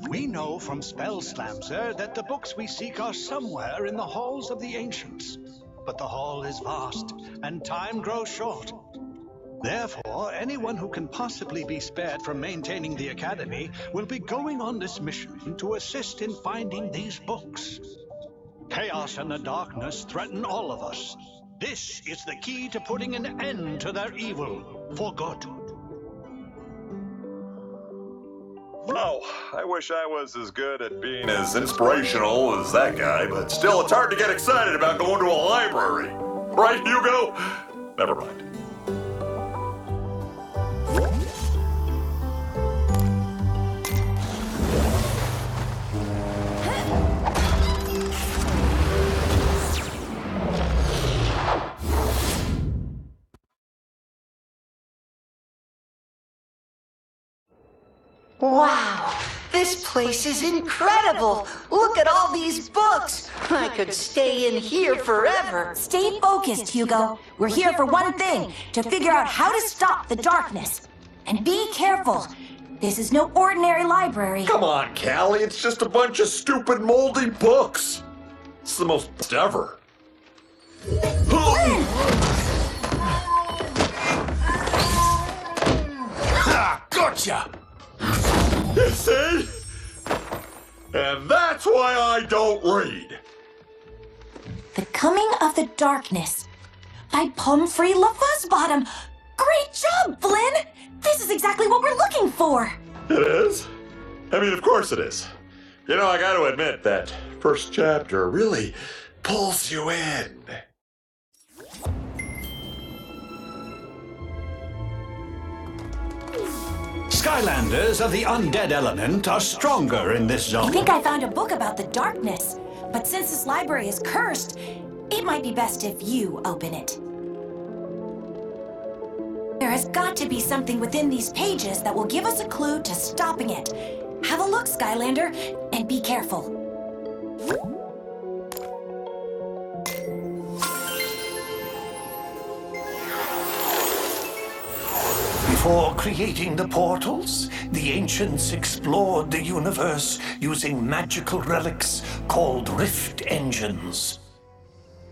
We know from spell slams that the books we seek are somewhere in the halls of the ancients. But the hall is vast, and time grows short. Therefore, anyone who can possibly be spared from maintaining the academy will be going on this mission to assist in finding these books. Chaos and the darkness threaten all of us. This is the key to putting an end to their evil for good. Oh, I wish I was as good at being as inspirational as that guy, but still it's hard to get excited about going to a library. Right, Hugo? Never mind. Wow, this place is incredible. Look at all these books. I could stay in here forever. Stay focused, Hugo. We're here for one thing, to figure out how to stop the darkness. And be careful. This is no ordinary library. Come on, Callie, it's just a bunch of stupid moldy books. It's the most ever. Ha! Gotcha! You see? And that's why I don't read. The Coming of the Darkness by Pumphrey LaFuzzbottom. Great job, Flynn! This is exactly what we're looking for. It is? I mean, of course it is. You know, I gotta admit, that first chapter really pulls you in. Skylanders of the undead element are stronger in this I zone. think I found a book about the darkness, but since this library is cursed, it might be best if you open it. There has got to be something within these pages that will give us a clue to stopping it. Have a look, Skylander, and be careful. Before creating the portals, the ancients explored the universe using magical relics called rift engines.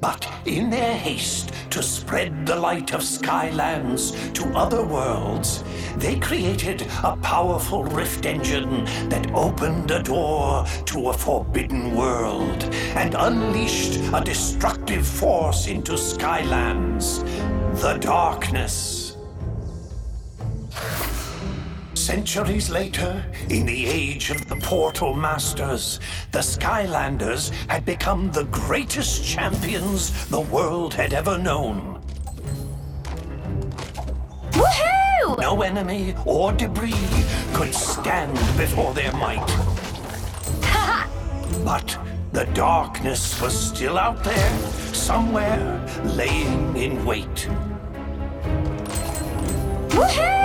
But in their haste to spread the light of Skylands to other worlds, they created a powerful rift engine that opened a door to a forbidden world and unleashed a destructive force into Skylands, the darkness. Centuries later, in the age of the Portal Masters, the Skylanders had become the greatest champions the world had ever known. Woohoo! No enemy or debris could stand before their might. But the darkness was still out there, somewhere, laying in wait. Woohoo!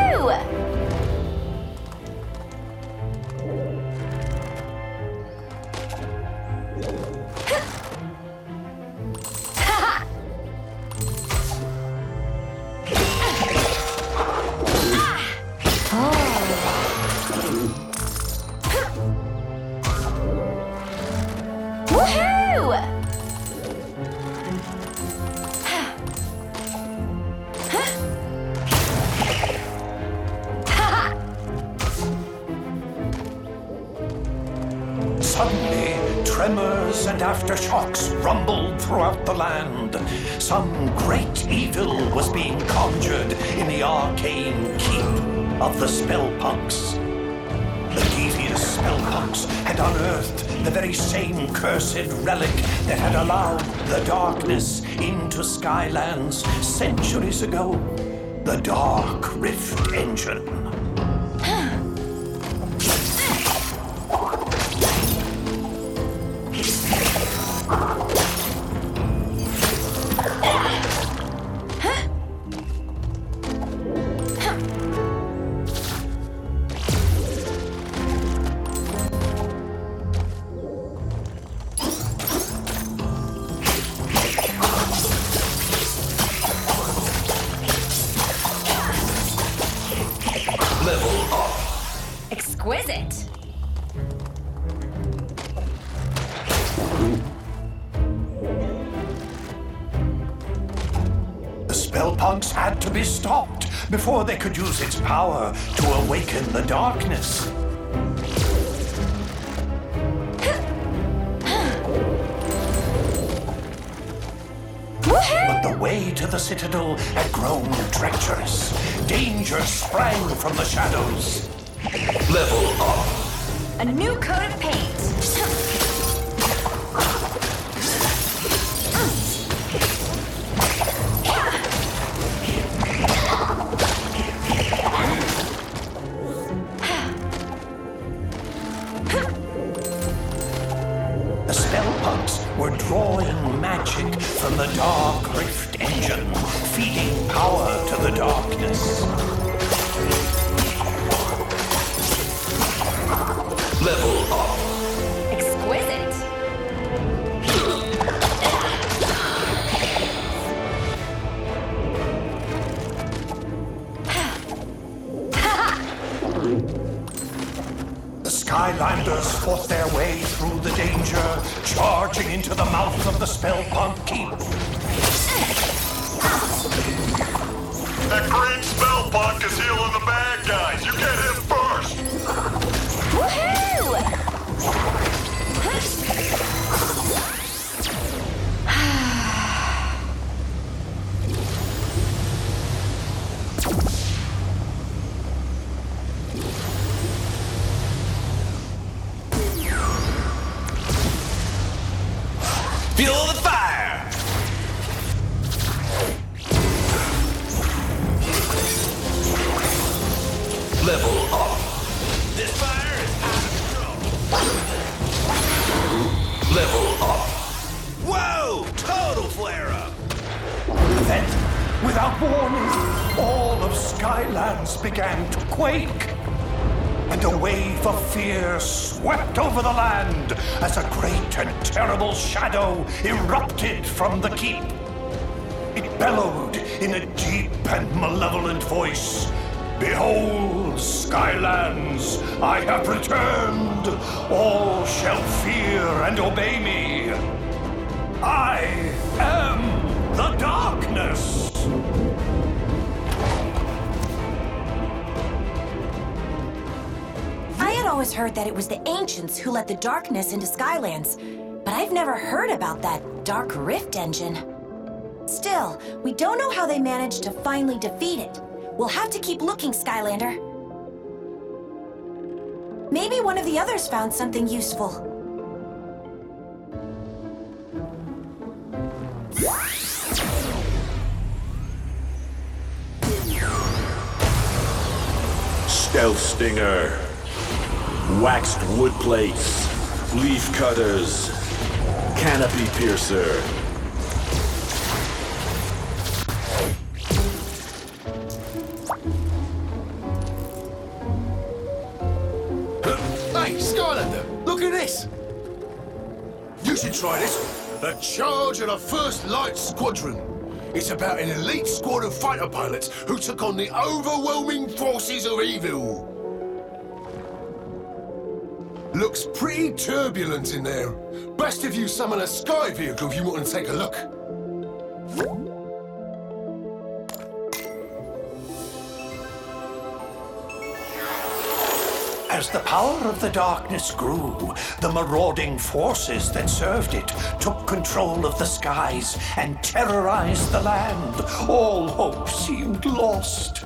Suddenly, tremors and aftershocks rumbled throughout the land. Some great evil was being conjured in the arcane keep of the Spellpunks. The devious Spellpunks had unearthed the very same cursed relic that had allowed the darkness into Skylands centuries ago. The Dark Rift Engine. punks had to be stopped before they could use its power to awaken the darkness. But the way to the citadel had grown treacherous. Danger sprang from the shadows. Level up. A new coat of paint. The spellpunks were drawing magic from the Dark Rift engine, feeding power to the darkness. Level up. Exquisite. The Skylanders fought their way through the danger, charging into the mouth of the spellpunk keep. That green spellpunk is healing the bad guys. You get him first. Woohoo! Feel the fire. Level up. This fire is out of control. Level up. Whoa! Total flare up. Then, without warning, all of Skylands began to quake. And a wave of fear swept over the land as a great and terrible shadow erupted from the keep. It bellowed in a deep and malevolent voice. Behold, Skylands, I have returned. All shall fear and obey me. I am the darkness. I had always heard that it was the ancients who let the darkness into Skylands, but I've never heard about that Dark Rift engine. Still, we don't know how they managed to finally defeat it. We'll have to keep looking, Skylander. Maybe one of the others found something useful. Stealth Stinger, waxed wood plates, leaf cutters, canopy piercer. Hey, Skylander, look at this! You should try this. The Charge of the First Light Squadron. It's about an elite squad of fighter pilots who took on the overwhelming forces of evil. Looks pretty turbulent in there. Best if you summon a sky vehicle if you want to take a look. As the power of the darkness grew, the marauding forces that served it took control of the skies and terrorized the land. All hope seemed lost.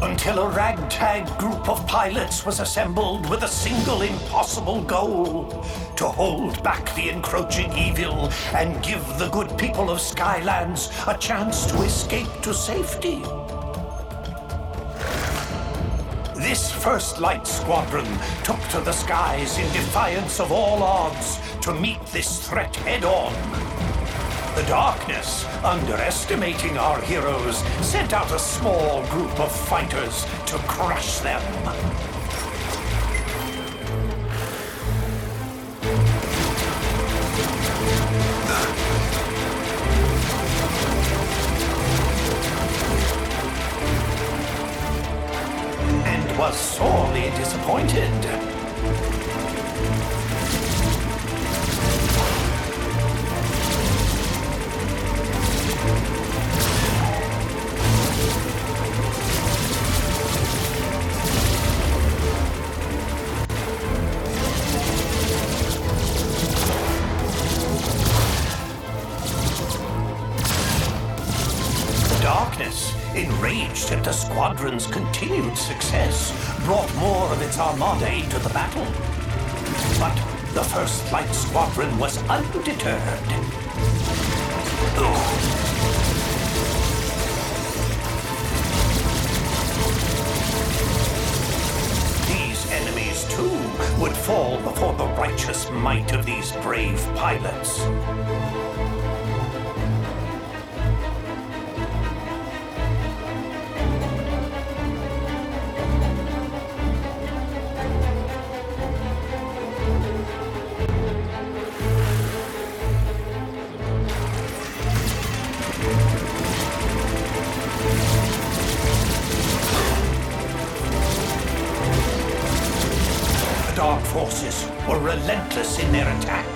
Until a ragtag group of pilots was assembled with a single impossible goal: to hold back the encroaching evil and give the good people of Skylands a chance to escape to safety. This First Light Squadron took to the skies in defiance of all odds to meet this threat head-on. The darkness, underestimating our heroes, sent out a small group of fighters to crush them. And was sorely disappointed. enraged at the squadron's continued success, brought more of its armada into the battle. But the First Light Squadron was undeterred. These enemies, too, would fall before the righteous might of these brave pilots. Dark forces were relentless in their attack.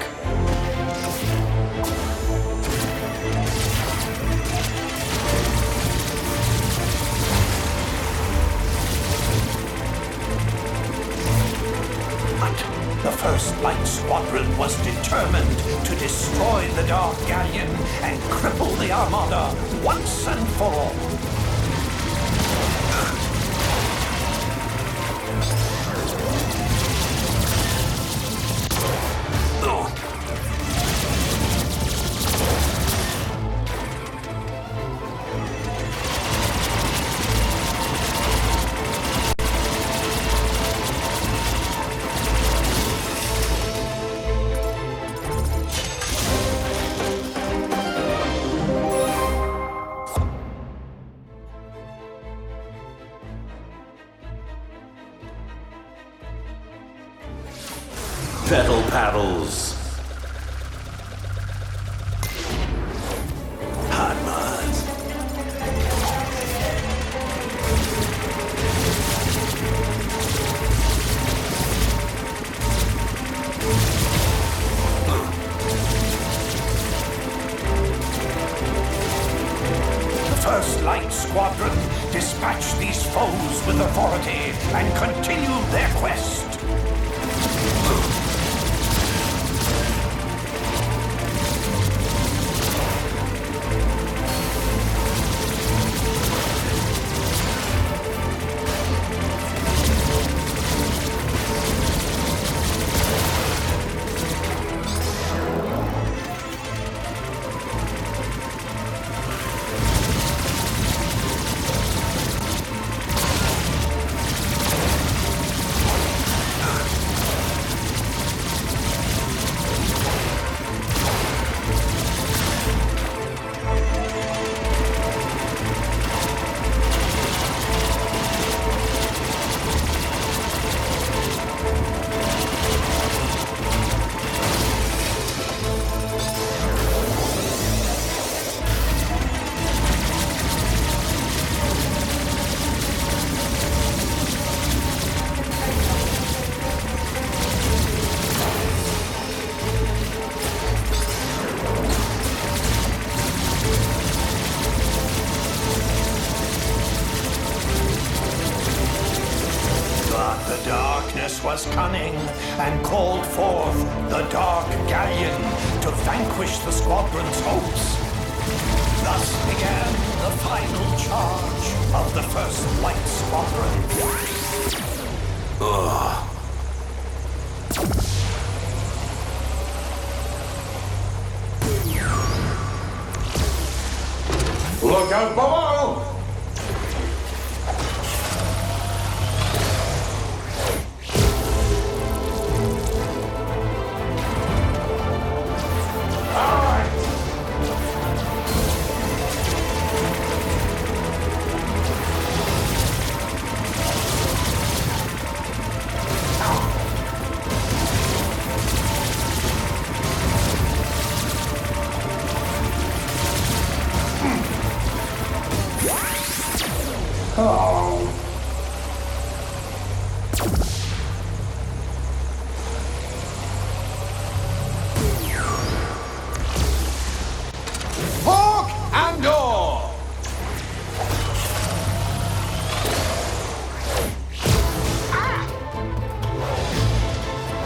But the First Light Squadron was determined to destroy the Dark Galleon and cripple the Armada once and for all. Pedal paddles. Hot mods. The First Light Squadron dispatched these foes with authority and continued their quest. The darkness was cunning and called forth the Dark Galleon to vanquish the squadron's hopes. Thus began the final charge of the First Light Squadron. Look out below! Fork and door!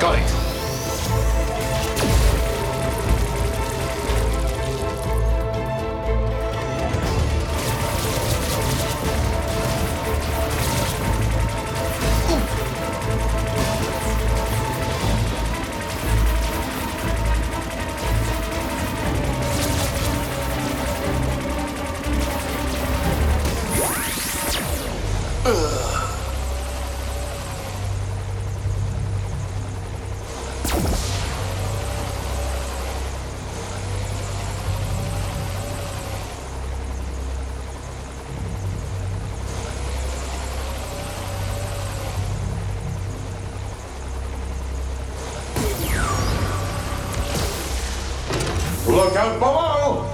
Got it. Look out below!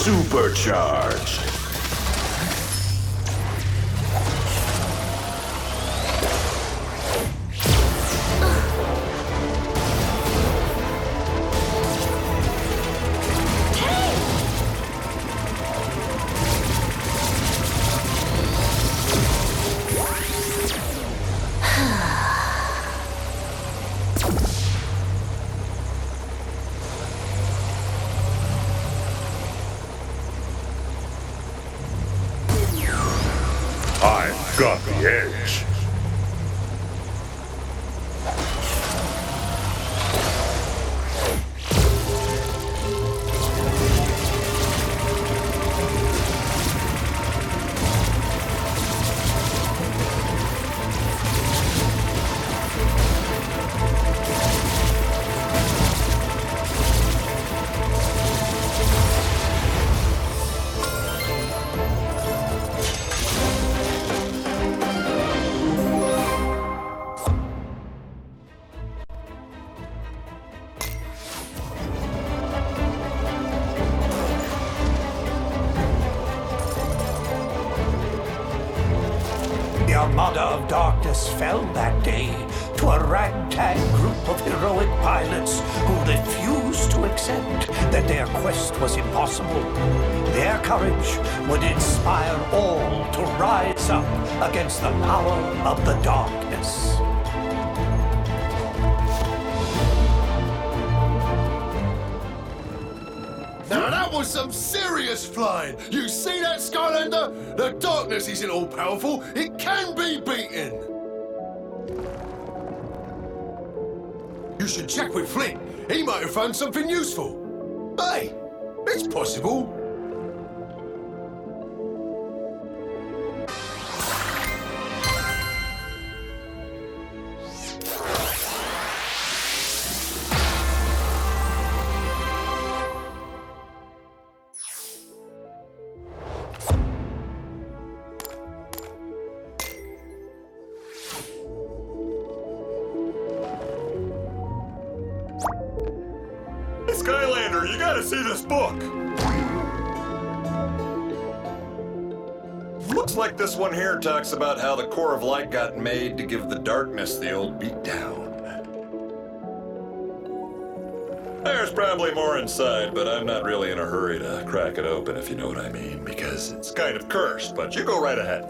SuperChargers. I've got the edge. The Armada of Darkness fell that day to a ragtag group of heroic pilots who refused to accept that their quest was impossible. Their courage would inspire all to rise up against the power of the darkness. Now that was some serious flying! You see that, Skylander? The darkness isn't all powerful, it can be beaten! You should check with Flint. He might have found something useful. Hey, it's possible. Skylander, you gotta see this book! Looks like this one here talks about how the core of light got made to give the darkness the old beatdown. There's probably more inside, but I'm not really in a hurry to crack it open, if you know what I mean, because it's kind of cursed, but you go right ahead.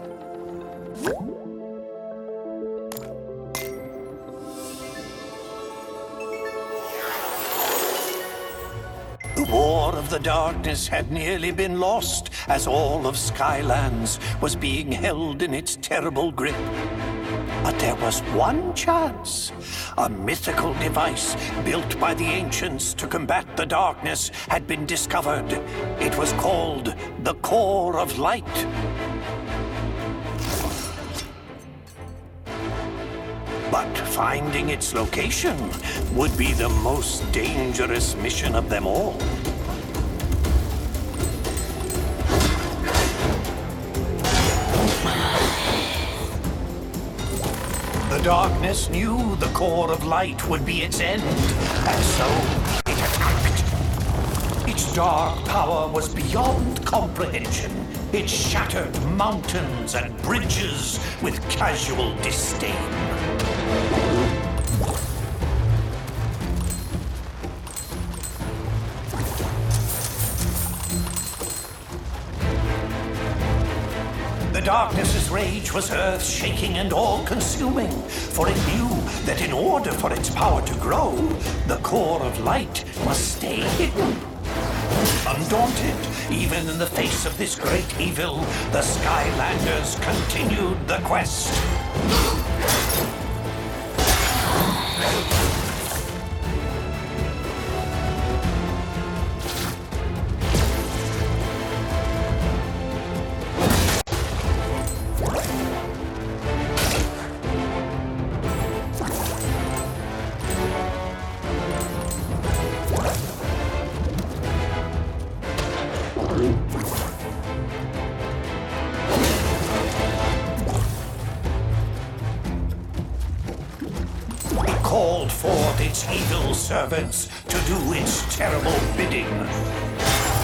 The War of the Darkness had nearly been lost as all of Skylands was being held in its terrible grip. But there was one chance. A mythical device built by the ancients to combat the darkness had been discovered. It was called the Core of Light. But finding its location would be the most dangerous mission of them all. The darkness knew the Core of Light would be its end, and so it attacked. Its dark power was beyond comprehension. It shattered mountains and bridges with casual disdain. darkness's rage was earth-shaking and all-consuming, for it knew that in order for its power to grow, the core of light must stay hidden. Undaunted, even in the face of this great evil, the Skylanders continued the quest. Called forth its evil servants to do its terrible bidding.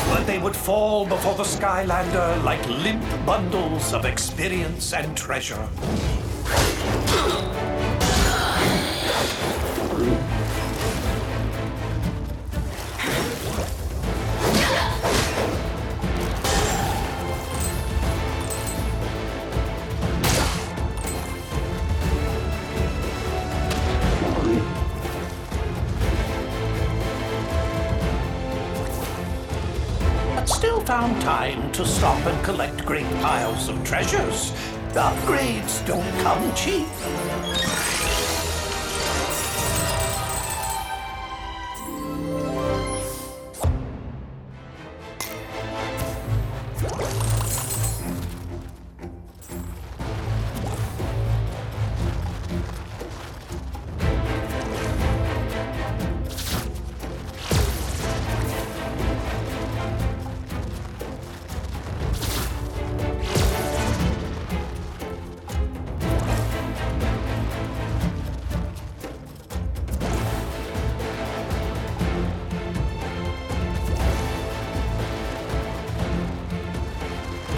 But they would fall before the Skylander like limp bundles of experience and treasure. Still found time to stop and collect great piles of treasures. The upgrades don't come cheap.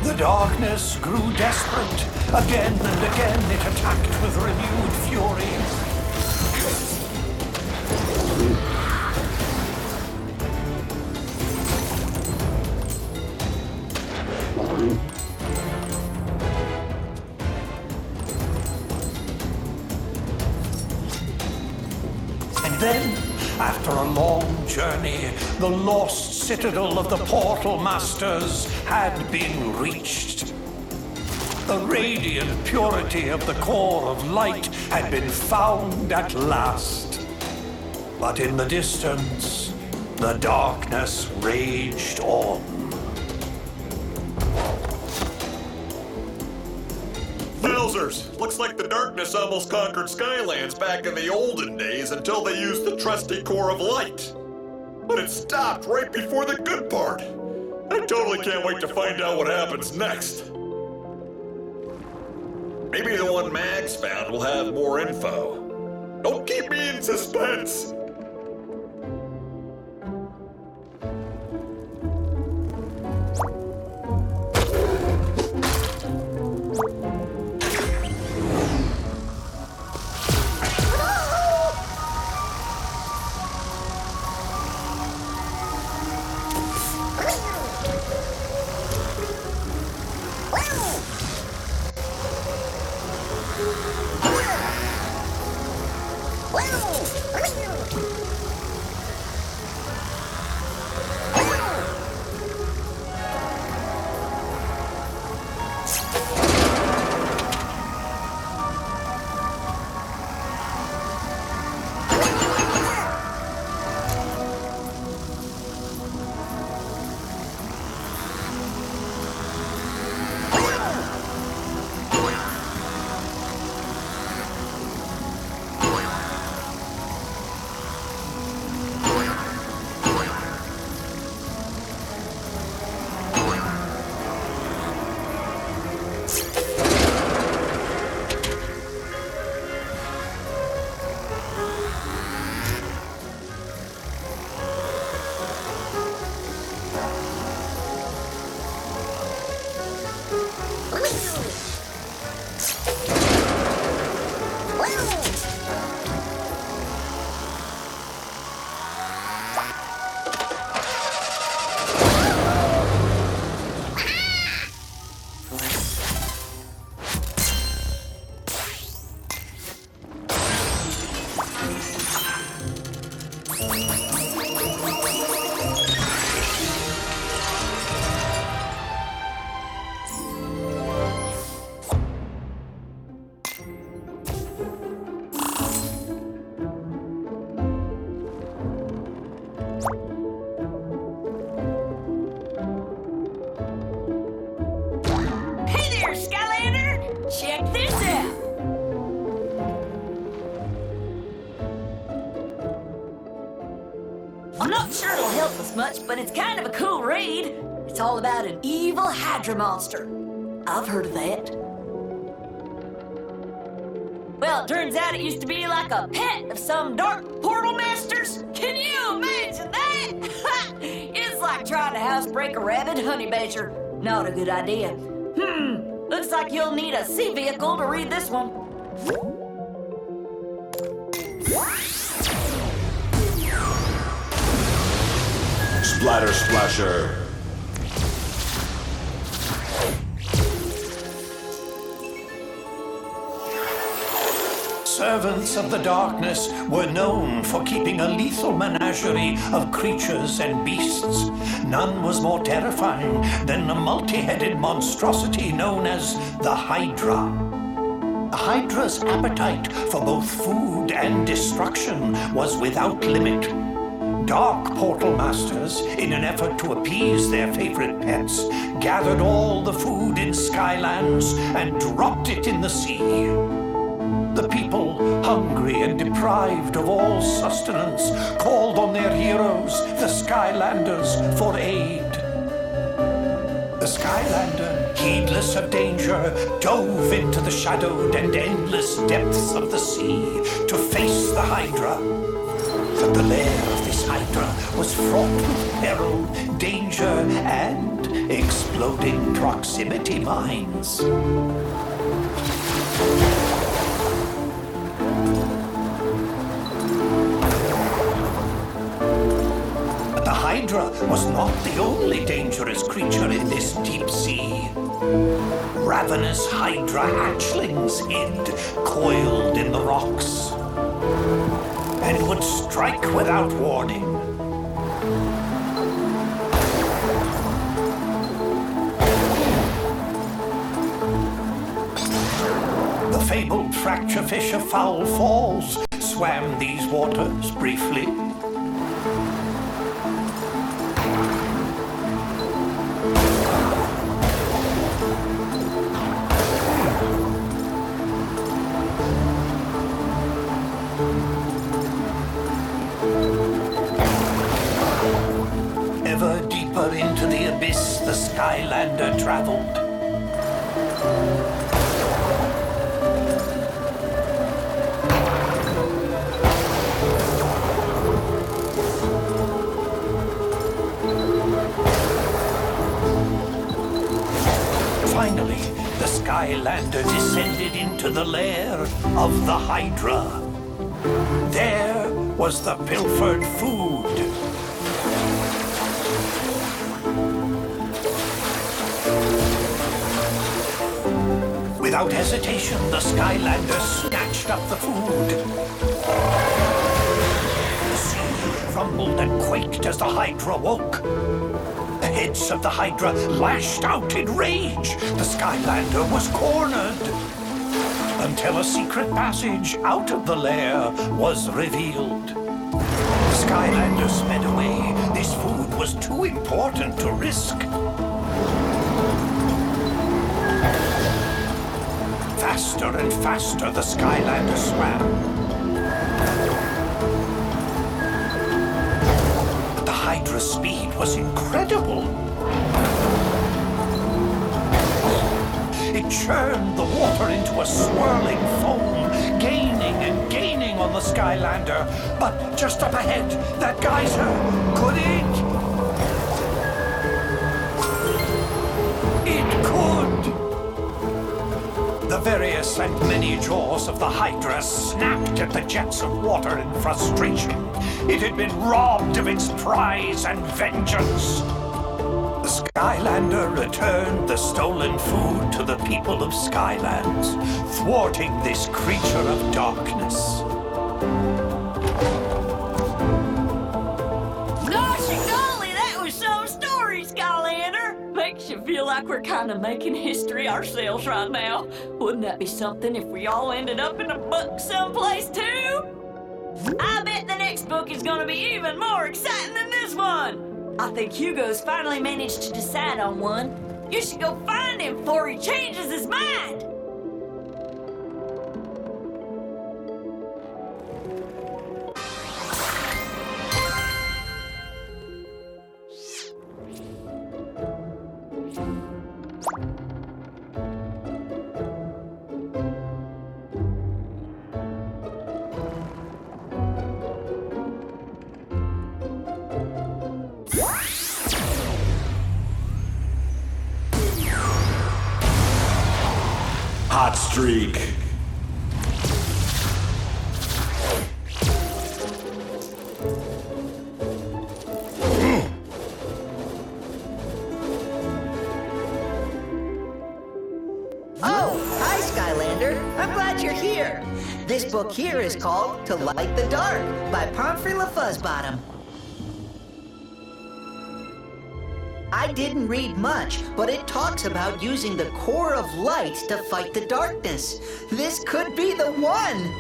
The darkness grew desperate. Again and again it attacked with renewed fury. And then, after a long journey, the lost citadel of the Portal Masters had been reached. The radiant purity of the core of light had been found at last. But in the distance, the darkness raged on. Wowzers! Looks like the darkness almost conquered Skylands back in the olden days until they used the trusty core of light. But it stopped right before the good part. I totally can't wait to find out what happens next. Maybe the one Mags found will have more info. Don't keep me in suspense! Check this out. I'm not sure it'll help us much, but it's kind of a cool read. It's all about an evil Hydra monster. I've heard of that. Well, it turns out it used to be like a pet of some dark portal masters. Can you imagine that? It's like trying to housebreak a rabid honey badger. Not a good idea. Looks like you'll need a sea vehicle to read this one. Splatter Splasher. Servants of the darkness were known for keeping a lethal menagerie of creatures and beasts. None was more terrifying than the multi-headed monstrosity known as the Hydra. The Hydra's appetite for both food and destruction was without limit. Dark portal masters, in an effort to appease their favorite pets, gathered all the food in Skylands and dropped it in the sea. The people, hungry and deprived of all sustenance, called on their heroes, the Skylanders, for aid. The Skylander, heedless of danger, dove into the shadowed and endless depths of the sea to face the Hydra. But the lair of this Hydra was fraught with peril, danger, and exploding proximity mines. The Hydra was not the only dangerous creature in this deep sea. Ravenous Hydra hatchlings hid, coiled in the rocks, and would strike without warning. The fabled fracture fish of Foul Falls swam these waters briefly. Ever deeper into the abyss the Skylander traveled. Finally, the Skylander descended into the lair of the Hydra. There was the pilfered food. Without hesitation, the Skylander snatched up the food. The sea rumbled and quaked as the Hydra woke. The heads of the Hydra lashed out in rage. The Skylander was cornered. Until a secret passage out of the lair was revealed. The Skylander sped away. This food was too important to risk. Faster and faster the Skylander swam. But the Hydra's speed was incredible. It churned the water into a swirling foam, gaining and gaining on the Skylander. But just up ahead, that geyser, could it? It could! The various and many jaws of the Hydra snapped at the jets of water in frustration. It had been robbed of its prize and vengeance. The Skylander returned the stolen food to the people of Skylands, thwarting this creature of darkness. Gosh golly, that was some story, Skylander! Makes you feel like we're kind of making history ourselves right now. Wouldn't that be something if we all ended up in a book someplace too? I bet the next book is gonna be even more exciting than this one! I think Hugo's finally managed to decide on one. You should go find him before he changes his mind. hot streak. Oh, hi, Skylander. I'm glad you're here. This book here is called To Light the Dark by Pomfrey LaFuzzbottom. I didn't read much, but it talks about using the core of light to fight the darkness. This could be the one!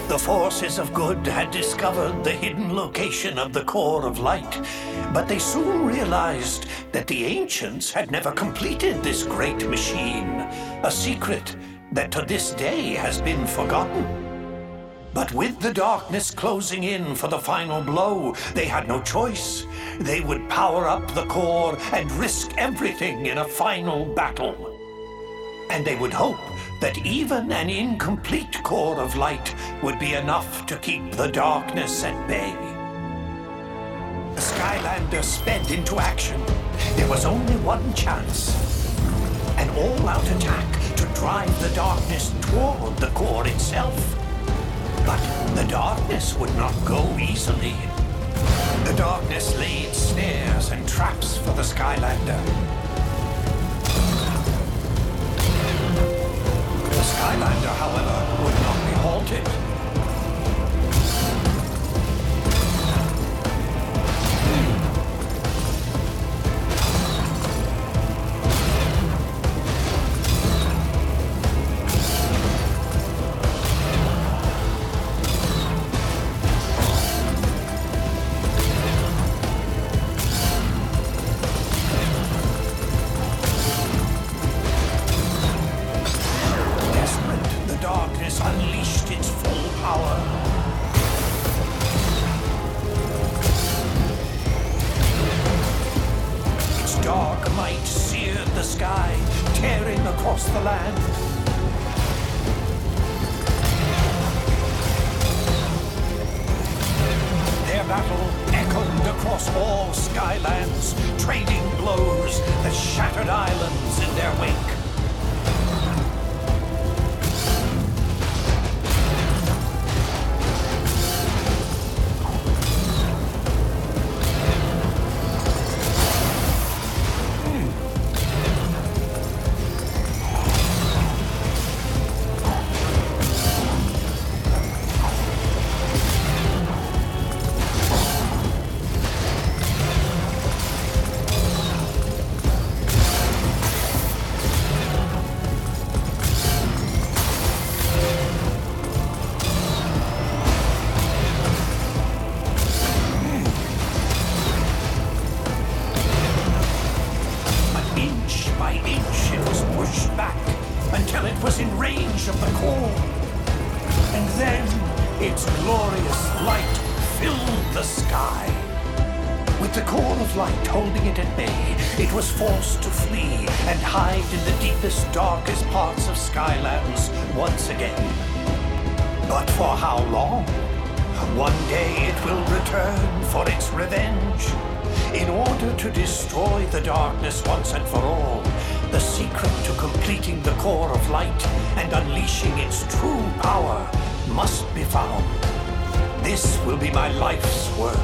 The forces of good had discovered the hidden location of the core of light, but they soon realized that the ancients had never completed this great machine, a secret that to this day has been forgotten. But with the darkness closing in for the final blow, they had no choice. They would power up the core and risk everything in a final battle. And they would hope that even an incomplete core of light would be enough to keep the darkness at bay. The Skylanders sped into action. There was only one chance. An all-out attack to drive the darkness toward the core itself. But the darkness would not go easily. The darkness laid snares and traps for the Skylander. The Skylander, however, would not be halted. Unleashed its full power. Its dark might seared the sky, tearing across the land. Their battle echoed across all Skylands, trading blows that shattered islands in their wake. Until it was in range of the core. And then its glorious light filled the sky. With the core of light holding it at bay, it was forced to flee and hide in the deepest, darkest parts of Skylands once again. But for how long? One day it will return for its revenge. In order to destroy the darkness once and for all, the secret to completing the core of light and unleashing its true power must be found. This will be my life's work.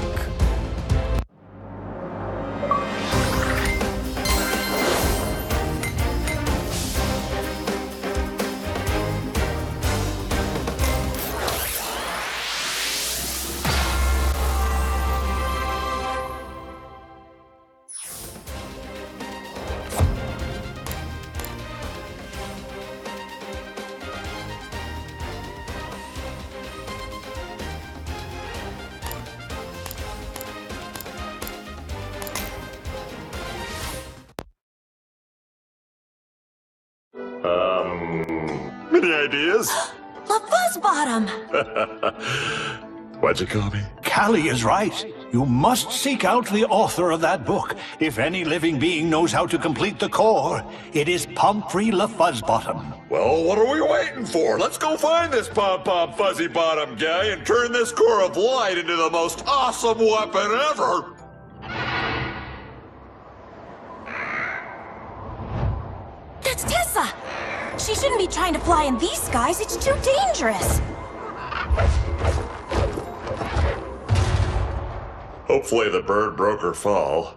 Any ideas? LaFuzzbottom! What'd you call me? Callie is right. You must seek out the author of that book. If any living being knows how to complete the core, it is Pumphrey LaFuzzbottom. Well, what are we waiting for? Let's go find this pom-pom fuzzy bottom guy and turn this core of light into the most awesome weapon ever! That's Tessa! She shouldn't be trying to fly in these skies. It's too dangerous. Hopefully the bird broke her fall.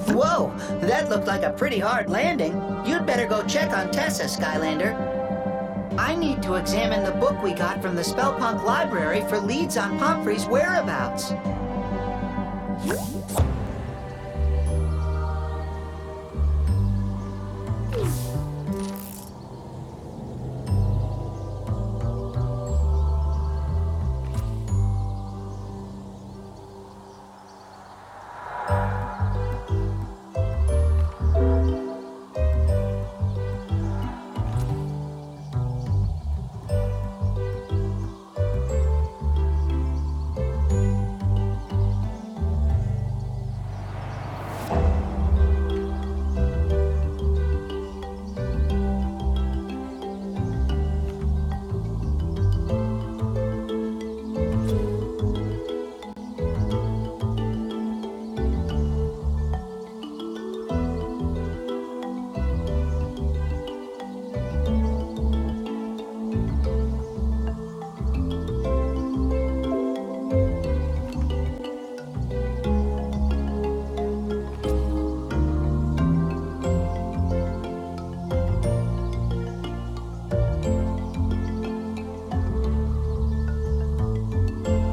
Whoa, that looked like a pretty hard landing. You'd better go check on Tessa, Skylander. I need to examine the book we got from the Spellpunk library for leads on Pumphrey's whereabouts.